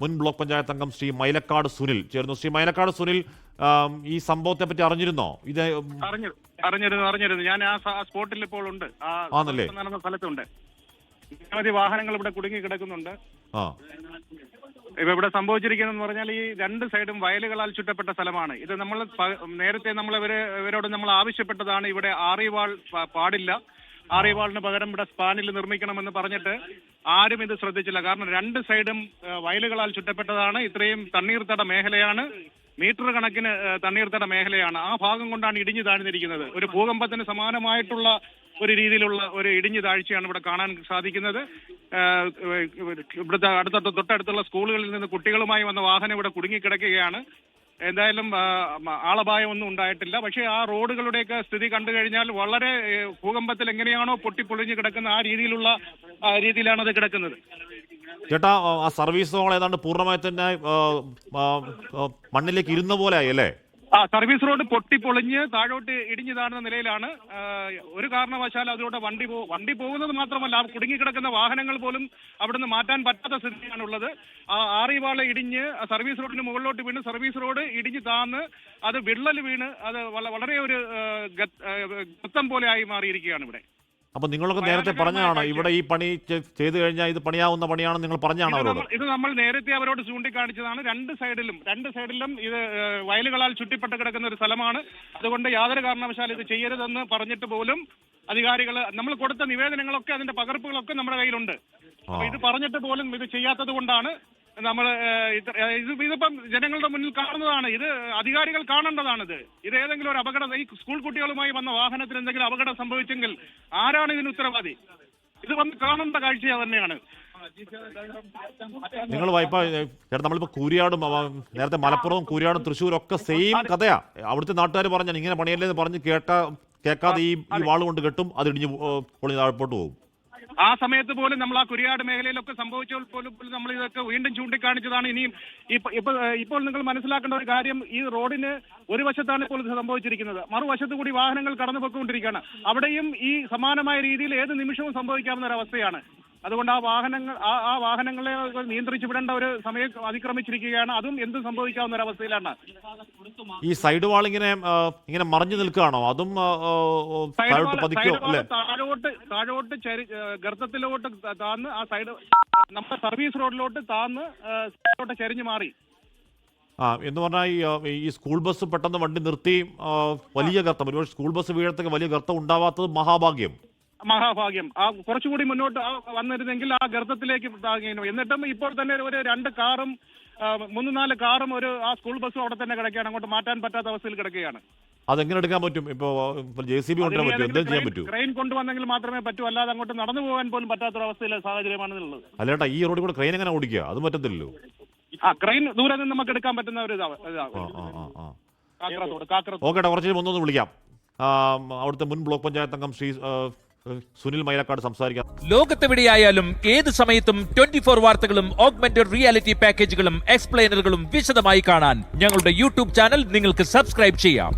മുൻ ബ്ലോക്ക് പഞ്ചായത്ത് അംഗം ശ്രീ മൈലക്കാട് സുനിൽ ചേർന്നു. ശ്രീ മൈലക്കാട് സുനിൽ, ഈ സംഭവത്തെ പറ്റി അറിഞ്ഞിരുന്നോ? ഇത് അറിഞ്ഞിരുന്നു. ഞാൻ ആ സ്പോട്ടിൽ ഇപ്പോൾ ഉണ്ട്. ആണല്ലേ? നടന്ന സ്ഥലത്തുണ്ട്. നിരവധി വാഹനങ്ങൾ ഇവിടെ കുടുങ്ങി കിടക്കുന്നുണ്ട്. ഇവിടെ സംഭവിച്ചിരിക്കുന്നതെന്ന് പറഞ്ഞാൽ ഈ രണ്ട് സൈഡും വയലുകളാൽ ചുറ്റപ്പെട്ട സ്ഥലമാണ്. ഇത് നമ്മൾ നേരത്തെ ഇവരോട് നമ്മൾ ആവശ്യപ്പെട്ടതാണ്. ഇവിടെ ആറിവാൾ പാടില്ല, ആറിവാളിന് പകരം ഇവിടെ സ്പാനിൽ നിർമ്മിക്കണമെന്ന് പറഞ്ഞിട്ട് ആരും ഇത് ശ്രദ്ധിച്ചില്ല. കാരണം രണ്ട് സൈഡും വയലുകളാൽ ചുറ്റപ്പെട്ടതാണ്. ഇത്രയും തണ്ണീർത്തട മേഖലയാണ്, മീറ്റർ കണക്കിന് തണ്ണീർത്തട മേഖലയാണ്. ആ ഭാഗം കൊണ്ടാണ് ഇടിഞ്ഞു താഴ്ന്നിരിക്കുന്നത്. ഒരു ഭൂകമ്പത്തിന് സമാനമായിട്ടുള്ള ഒരു രീതിയിലുള്ള ഒരു ഇടിഞ്ഞു താഴ്ചയാണ് ഇവിടെ കാണാൻ സാധിക്കുന്നത്. ഇവിടുത്തെ തൊട്ടടുത്തുള്ള സ്കൂളുകളിൽ നിന്ന് കുട്ടികളുമായി വന്ന വാഹനം ഇവിടെ കുടുങ്ങിക്കിടക്കുകയാണ്. എന്തായാലും ആളപായം ഒന്നും ഉണ്ടായിട്ടില്ല. പക്ഷേ ആ റോഡുകളുടെയൊക്കെ സ്ഥിതി കണ്ടു കഴിഞ്ഞാൽ വളരെ ഭൂകമ്പത്തിൽ എങ്ങനെയാണോ പൊട്ടിപ്പൊളിഞ്ഞു കിടക്കുന്ന ആ രീതിയിലാണ് അത് കിടക്കുന്നത്. ചേട്ടാ, ആ സർവീസ് റോഡ് ഏതാണ്ട് പൂർണ്ണമായി തന്നെ മണ്ണിലേക്ക് ഇരുന്ന പോലെ ആയി അല്ലേ? സർവീസ് റോഡ് പൊട്ടിപ്പൊളിഞ്ഞ് താഴോട്ട് ഇടിഞ്ഞു താഴുന്ന നിലയിലാണ്. ഒരു കാരണവശാൽ അതിലൂടെ വണ്ടി പോകുന്നത് മാത്രമല്ല, കുടുങ്ങിക്കിടക്കുന്ന വാഹനങ്ങൾ പോലും അവിടുന്ന് മാറ്റാൻ പറ്റാത്ത സ്ഥിതിയാണുള്ളത്. ആറിവാള് ഇടിഞ്ഞ് സർവീസ് റോഡിന് മുകളിലോട്ട് വീണ് സർവീസ് റോഡ് ഇടിഞ്ഞ് താന്ന് അത് വിള്ളൽ വീണ് അത് വളരെ ഒരു ഗത്തം പോലെ ആയി മാറിയിരിക്കുകയാണ് ഇവിടെ. അപ്പൊ നിങ്ങളൊക്കെ നേരത്തെ പറഞ്ഞതാണ് ഇവിടെ ഈ പണി ചെയ്തു കഴിഞ്ഞാൽ ഇത് പണിയാവുന്ന പണിയാണെന്ന് നിങ്ങൾ പറഞ്ഞാണ് അവരോട്? ഇത് നമ്മൾ നേരത്തെ അവരോട് ചൂണ്ടിക്കാണിച്ചതാണ്. രണ്ട് സൈഡിലും ഇത് വയലുകളാൽ ചുറ്റിപ്പെട്ട് കിടക്കുന്ന ഒരു സ്ഥലമാണ്. അതുകൊണ്ട് യാതൊരു കാരണവശാലും ഇത് ചെയ്യരുതെന്ന് പറഞ്ഞിട്ട് പോലും അധികാരികൾ, നമ്മൾ കൊടുത്ത നിവേദനങ്ങളൊക്കെ അതിന്റെ പകർപ്പുകളൊക്കെ നമ്മുടെ കയ്യിലുണ്ട്. അപ്പൊ ഇത് പറഞ്ഞിട്ട് പോലും ഇത് ചെയ്യാത്തത് കൊണ്ടാണ് നമ്മൾ ഇതിപ്പം ജനങ്ങളുടെ മുന്നിൽ കാണുന്നതാണ്. ഇത് അധികാരികൾ കാണേണ്ടതാണിത്. ഇത് ഏതെങ്കിലും ഒരു അപകടം, ഈ സ്കൂൾ കുട്ടികളുമായി വന്ന വാഹനത്തിന് എന്തെങ്കിലും അപകടം സംഭവിച്ചെങ്കിൽ ആരാണ് ഇതിന് ഉത്തരവാദി? ഇത് വന്ന് കാണേണ്ട കാഴ്ച തന്നെയാണ്. നിങ്ങൾ നമ്മളിപ്പോ കൂരിയാടും, നേരത്തെ മലപ്പുറവും കൂരിയാടും തൃശ്ശൂരും ഒക്കെ സെയിം കഥയാ. അവിടുത്തെ നാട്ടുകാർ പറഞ്ഞാൽ ഇങ്ങനെ പണിയല്ലേന്ന് പറഞ്ഞ് കേൾക്കാതെ ഈ വാള് കൊണ്ട് കെട്ടും, അത് ഇടിഞ്ഞ് പൊളി താഴോട്ട് പോകും. ആ സമയത്ത് പോലും നമ്മൾ ആ കുരിയാട് മേഖലയിലൊക്കെ സംഭവിച്ചപ്പോൾ പോലും നമ്മൾ ഇതൊക്കെ വീണ്ടും ചൂണ്ടിക്കാണിച്ചതാണ്. ഇനിയും ഇപ്പോൾ നിങ്ങൾ മനസ്സിലാക്കേണ്ട ഒരു കാര്യം, ഈ റോഡിന് ഒരു വശത്താണ് ഇപ്പോൾ സംഭവിച്ചിരിക്കുന്നത്, മറുവശത്ത് കൂടി വാഹനങ്ങൾ കടന്നുപോയിക്കൊണ്ടിരിക്കുകയാണ്. അവിടെയും ഈ സമാനമായ രീതിയിൽ ഏത് നിമിഷവും സംഭവിക്കാവുന്ന ഒരു അവസ്ഥയാണ്. അതുകൊണ്ട് ആ വാഹനങ്ങളെ നിയന്ത്രിച്ചു വിടേണ്ട ഒരു സമയം അതിക്രമിച്ചിരിക്കുകയാണ്. അതും എന്തും സംഭവിക്കാവുന്ന ഒരു അവസ്ഥയിലാണ്. ഈ സൈഡ് വാൾ ഇങ്ങനെ മറഞ്ഞു നിൽക്കുകയാണോ? അതും താഴോട്ട് ഗർത്തത്തിലോട്ട് താന്ന് ആ സൈഡ് നമ്മുടെ സർവീസ് റോഡിലോട്ട് താന്ന് ചെരിഞ്ഞു മാറി. എന്ന് പറഞ്ഞാൽ ഈ സ്കൂൾ ബസ് പെട്ടെന്ന് വണ്ടി നിർത്തി വലിയ ഗർത്തം, ഒരുപാട് സ്കൂൾ ബസ് വീഴത്തൊക്കെ വലിയ ഗർത്തം ഉണ്ടാവാത്തത് മഹാഭാഗ്യം. കുറച്ചുകൂടി മുന്നോട്ട് വന്നിരുന്നെങ്കിൽ ആ ഗർത്തത്തിലേക്ക് താങ്ങിയിരുന്നു. എന്നിട്ടും ഇപ്പോൾ തന്നെ ഒരു 2 കാറും 3-4 കാറും ആ സ്കൂൾ ബസ്സും അവിടെ തന്നെ കിടക്കുകയാണ്. അങ്ങോട്ട് മാറ്റാൻ പറ്റാത്ത അവസ്ഥയിൽ കിടക്കുകയാണ്. അതെങ്ങനെ എടുക്കാൻ പറ്റും? ഇപ്പൊ JCB കൊണ്ടുവരാൻ പറ്റും, എന്തെങ്കിലും ചെയ്യാൻ പറ്റും? ക്രെയിൻ കൊണ്ടുവന്നെങ്കിൽ മാത്രമേ പറ്റൂ, അല്ലാതെ അങ്ങോട്ട് നടന്നു പോകാൻ പോലും പറ്റാത്തൊരവസ്ഥയിലെ സാഹചര്യമാണുള്ളത്. അല്ലേട്ടാ, ഈ റോഡിൽ കൂടെ ക്രെയിൻ എങ്ങനെ ഓടിക്കുക? അത് പറ്റത്തില്ലല്ലോ. ക്രെയിൻ ദൂരെ നിന്ന് നമുക്ക് എടുക്കാൻ പറ്റുന്ന ഒരു ഓക്കേട്ടാ, കുറച്ച് മുന്നൊന്ന് വിളിക്കാം. അവിടുത്തെ മുൻ ബ്ലോക്ക് പഞ്ചായത്ത് അംഗം ശ്രീ സുനിൽ മൈലക്കാട് സംസാരിക്കാം. ലോകത്തെവിടെയായാലും ഏത് സമയത്തും 24 വാർത്തകളും ഓഗ്മെന്റഡ് റിയാലിറ്റി പാക്കേജുകളും എക്സ്പ്ലെയിനറുകളും വിശദമായി കാണാൻ ഞങ്ങളുടെ യൂട്യൂബ് ചാനൽ നിങ്ങൾക്ക് സബ്സ്ക്രൈബ് ചെയ്യാം.